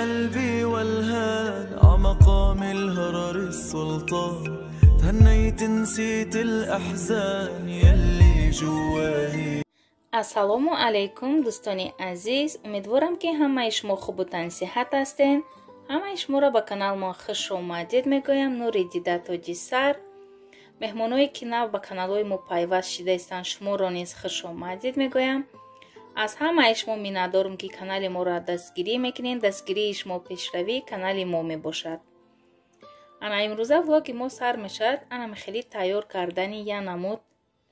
قلبي والهان عمقام الهرر السلطان تهنيت نسيت الأحزان يلي جواني. ассалому алайкум дӯстони азиз, умедворам ки ҳамаи шумо хубу тансиҳат ҳастен. ҳамаи шуморо ба канал мо хушомадид мегӯям. нури дида тоҷи сар. меҳмоное ки нав ба каналҳои мо пайваст шида истанд, шуморо низ хушомадид мегӯям. аз ҳамаи шумо миннатдорам ки канали моро дастгирӣ мекунед. дастгирии шумо пешравии канали мо мебошад. ана имрӯза влоги мо сар мешавад. ана мехелӣ тайёр кардани як намуд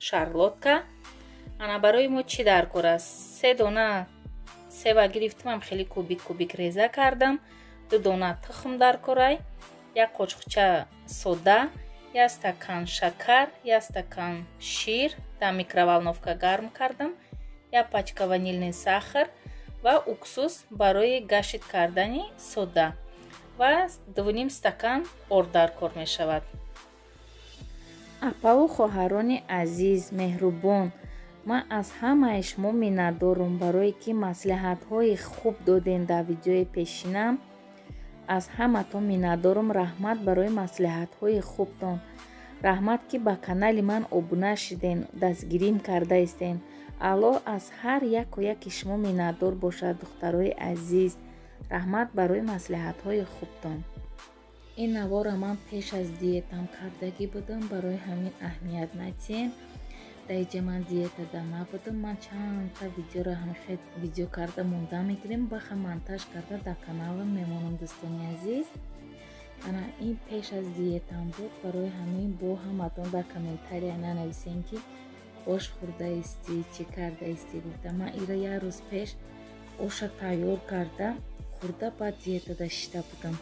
шарлотка. ана барои мо чӣ дар кор аст? 3 дона сева гирифтам, хеле кубик кубик реза кардам. 2 дона тухм дар корай, 1 қочқуча сода, 1 стакан шакар, 1 стакан шир дар микроволновка гарм кардам, 1 пачка ванилный сахар ва уксус барои гашт кардани сода ва 2 стакан орд дар кор мешавад. апаву хоҳарони азиз, меҳрубон, ман аз ҳамаи шумо миннатдорам барое ки маслиҳатҳои хуб доден дар видеои пешинам. аз ҳаматон миннатдорам. раҳмат барои маслиҳатҳои хубтон. раҳмат ки ба канали ман обуна шиден, дастгирим карда истен. аллоҳ аз ҳар яку яки шумо миннатдор бошад. духтарои азиз, раҳмат барои маслиҳатҳои хубтон. ин навора ман пеш аз диетам кардагӣ будам, барои ҳамин аҳамият надиҳем. дар иҷа ман диетада набудам. ман чандта видеоро ҳамихел видео карда монда мегирем, баха монтаж карда дар каналам мемонам. дӯстони азиз, ана ин пеш аз диетам буд. барои ҳамин бо ҳаматон дар комментария нанависем ки ош хӯрда истӣ, чӣ карда истӣ. гуфтам ман ира як рӯз пеш оша тайёр карда хӯрда, баъд диетада шида будам.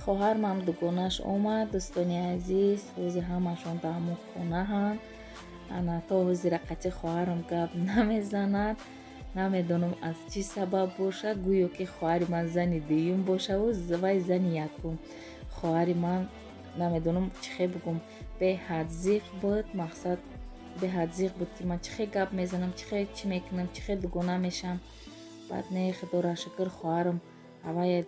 хоҳарам дугонаш омад. дӯстони азиз, ҳозир ҳамашон дар мо хонаҳанд. ана то ҳозира қачи хоҳарам гап намезанад. намедонам аз чӣ сабаб бошад. гӯё ки хоҳари ман зани дуюм бошаву вай зани якум. хоҳари ман намедонам чихе бугум, беҳад зиқ буд. мақсад беҳад зиқ буд ки ман чихе гап мезанам, чихе чӣ мекунам, чихе дугона мешам. баъд не худора шукр хоҳарам авая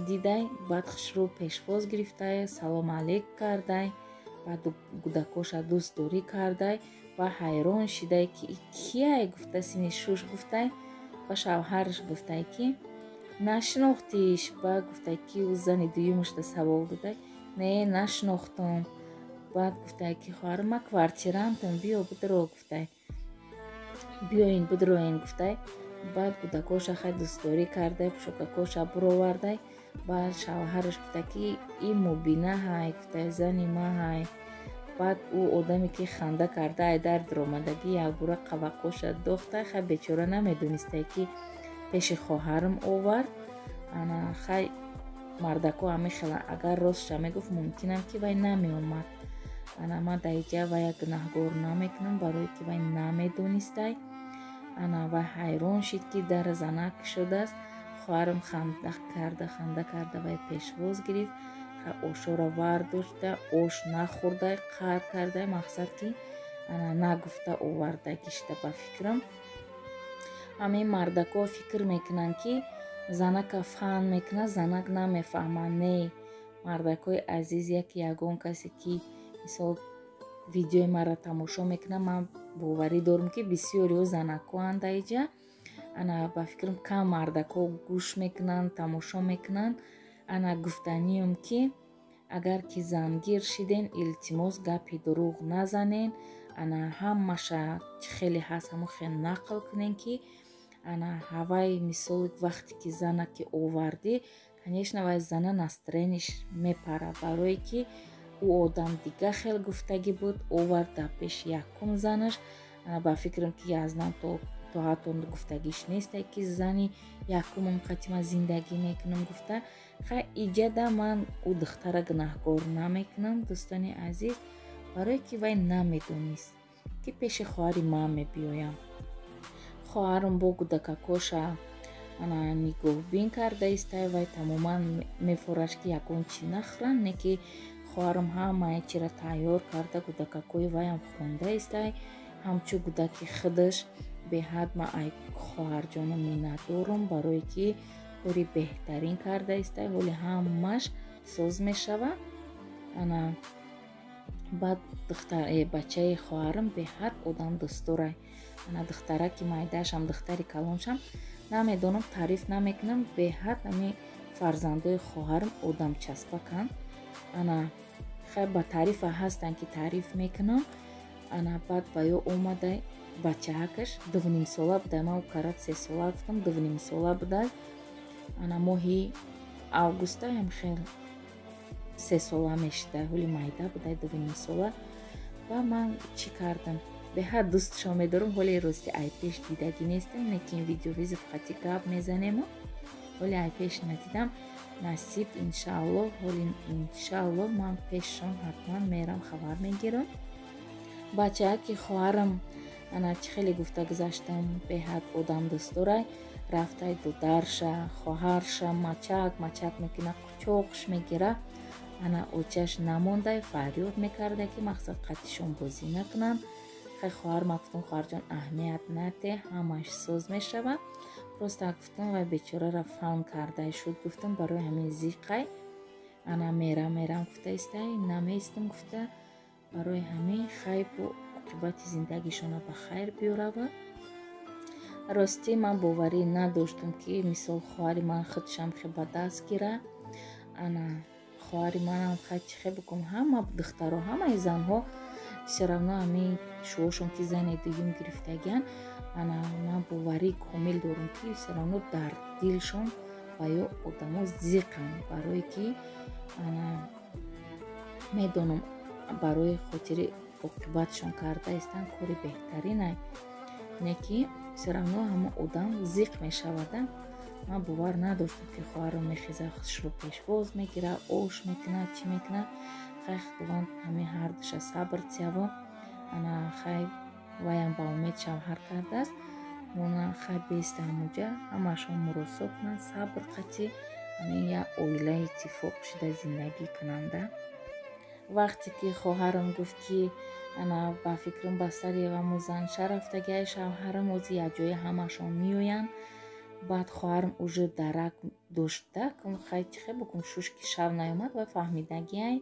дидай, баъд хушрӯ пешвоз гирифтай, салом алейк кардай, баъд гудакоша дӯстдорӣ кардай ва ҳайрон шидай ки кияй гуфта сини шуш гуфтай. ва шавҳараш гуфтай ки нашинохтиш. ба гуфтай ки ӯ зани дуюмашда савол додай. не нашинохтам. баъд гуфтай ки хоҳарам ма квартирантам, биё будро гуфтай. биёин будроен гуфтай. баъд гудакоша хай дӯстдорӣ кардай, пушокакоша буровардай. баъд шавҳараш гуфтай ки ин мубина ҳай, гуфтай зани ма ҳай. баъд ӯ одаме ки ханда карда айдар диромадагӣ якбора қавақоша дохтай. хай бечора намедонистай ки пеши хоҳарам овард. ана хай мардако ҳамихела агар ростша мегуфт мумкинам ки вай намеомад. ана ман дар иҷа вая гунаҳгор намекунам, барое ки вай намедонистай. ана вай ҳайрон шид ки дар занак шудааст. хоҳарам ханда карда вай пешвоз гирифт. хай ошоро вардошта, ош нахӯрдай, қар кардай. мақсад ки ана нагуфта овардаги шида ба фикрам. ҳамин мардако фикр мекунанд ки занака фаҳм мекунад, занак намефаҳмад. не, мардакои азиз, яки ягон касе ки мисол видеои маро тамошо мекунад, ман боварӣ дорам ки бисёриҳо занакоанд дар иҷа. ана ба фикрам кам мардако гӯш мекунанд, тамошо мекунанд. ана гуфтаниям ки агар ки зангир шиден, илтимос гапи дурӯғ назанен. ана ҳамаша чӣ хеле ҳаст ҳамон хел нақл кунен ки ана ҳавай мисол вақте ки занаки овардӣ, конечно вай зана настроениш мепара, барое ки ӯ одам дига хел гуфтагӣ буд, овард дар пеши якум занаш. ана ба фикрам ки азнан то ҳатто гуфтагиш нестай ки зани якумам қачи ман зиндагӣ мекунам гуфта. хай иҷада ман ӯ духтара гунаҳгор намекунам. дӯстони азиз, барое ки вай намедонист ки пеши хоҳари ман мебиёям. хоҳарам бо гудакакоша ана нигоҳбин карда истай. вай тамоман мефораш ки ягон чӣ нахӯранд. не ки хоҳарам ҳамаи чиро тайёр карда гудакакои вайам хонда истай. ҳамчун гудаки худаш беҳад ман ай хоҳарҷонам миннатдорам, барое ки кори беҳтарин карда истай, ҳоли ҳамаш соз мешавад. ана баъд бачаи хоҳарам беҳад одам дӯстдорай. ана духтараки майдаашам, духтари калоншам намедонам, таъриф намекунам, беҳад ами фарзандои хоҳарам одамчаспаканд. ана хай ба таърифа ҳастанд ки таъриф мекунам. ана баъд ба ё омадай бачаакаш 2.5-сола будай, ман карат 3 сола гуфтам, 2.5-сола будай. ана моҳи августаям хел 3 сола мешидай, ҳоли майда будай 2.5 сола. ва ман чӣ кардам, беҳад дӯстшон медорам, ҳоли рости айпеш дидагӣ нестем, не ки ин видеовизи фақати гап мезанему, ҳоли айпеш надидам. насиб иншааллоҳ, ҳоли иншааллоҳ ман пешшон ҳатман мерам, хабар мегирам. бачааки хоҳарам ана чӣ хеле гуфта гузаштам, беҳад одам дӯстдорай. рафтай дударша, хоҳарша мачак мекуна, қучоқш мегира. ана очаш намондай фарёд мекарда ки мақсад қатишон бозӣ накунанд. хай хоҳарам гуфтам, хоҳарҷон аҳамият наде, ҳамаш соз мешавад. просто гуфтам вай бечораро фан кардай шуд, гуфтам барои ҳамин зиқай ана мерам гуфта истай, намеистам гуфта барои ҳамин хай бо оқибати зиндагишона ба хайр биёрава. ростӣ ман боварӣ надоштам ки мисол хоҳари ман худшам хе ба даст гира. ана хоҳари манам хай чӣ хе бикунам, ҳама духтаро ҳамаи занҳо все равно ҳамин шуошон ки зани дуюм гирифтагиян. ана ман боварӣ комил дорам ки все равно дар дилшон ба ё одамо зиқанд, барое ки ана медонам барои хотири оқибатшон карда истанд кори беҳтаринай, не ки все равно ҳама одам зиқ мешавада. ман бовар надоштам ки хоҳарам мехеза худшро пешвоз мегира, ош мекуна, чӣ мекуна. хай худованд ҳамин ҳардуша сабр тияво. ана хай ваям ба умед шавҳар кардааст, мона хай беста ҳамуҷа ҳамашон муросо кунанд, сабр қатӣ, ҳамин як оилаи иттифоқ шуда зиндагӣ кунанда. вақте ки хоҳарам гуфт ки ана ба фикрам ба сари ғаму занша рафтагиай шавҳарам ози якҷоя ҳамашон меоянд. баъд хоҳарам уже дарак дошта, хай чӣ хе бикун шушки шав наёмад ва фаҳмидагиай.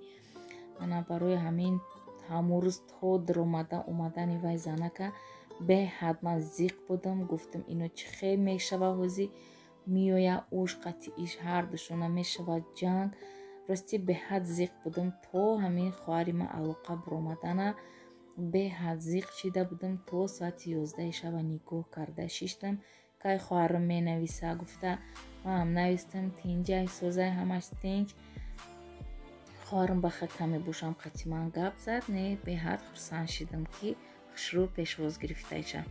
ана барои ҳамин ҳамун рӯз то омадани вай занака беҳад ман зиқ будам, гуфтам ино чӣ хел мешава, ҳози меоя ош қатъи иш ҳардушона мешавад ҷанг. ростӣ беҳад зиқ будам, то ҳамин хоҳари ман алоқа биромадана беҳад зиқ шида будам. то соати 11 шаба нигоҳ карда шиштам, кай хоҳарам менависа, гуфта манам навистам, тинҷай созай, ҳамаш тинҷ. хоҳарам баха каме бошам қатъи ман гап зад, не беҳад хурсанд шидам ки хушрӯ пешвоз гирифтаиша.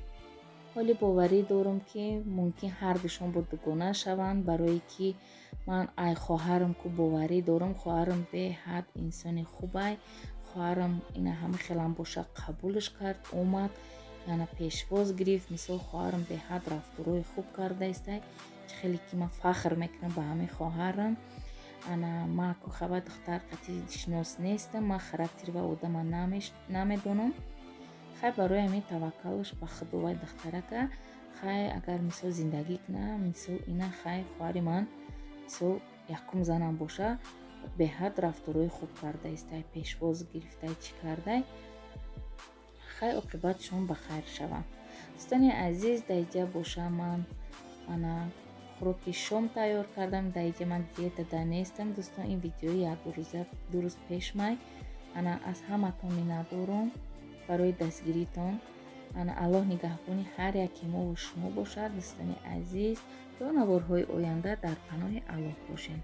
ҳоли боварӣ дорам ки мумкин ҳардушон бо дугона шаванд, барое ки ман ай хоҳарам ку боварӣ дорам, хоҳарам беҳад инсони хубай. хоҳарам ина ҳама хелам боша қабулш кард, омад яна пешвоз гирифт. мисол хоҳарам беҳад рафторои хуб карда истай, чӣ хеле ки ман фахр мекунам ба ҳамин хоҳарам. ана ман ку хабар духтар қатъи шинос нестам, ман характери ва одама намедонам. хай барои ҳамин таваккалш ба худо вай духтарака хай агар мисол зиндагӣ куна, мисол ина хай хоҳари ман мисол якум занам боша, беҳад рафторои хуб карда истай, пешвоз гирифтай, чӣ кардай, хай оқибатшон ба хайр шава. дӯстони азиз, дар инҷа боша ман ана хӯроки шом тайёр кардам. дар инҷа ман диетада нестам дӯстон, ин видеои як ду рӯз пеш май. ана аз ҳаматон миннатдорам барои дастгиритон. ана аллоҳ нигаҳбони ҳар яки мо ва шумо бошад. дӯстони азиз, то наворҳои оянда дар паноҳи аллоҳ бошем.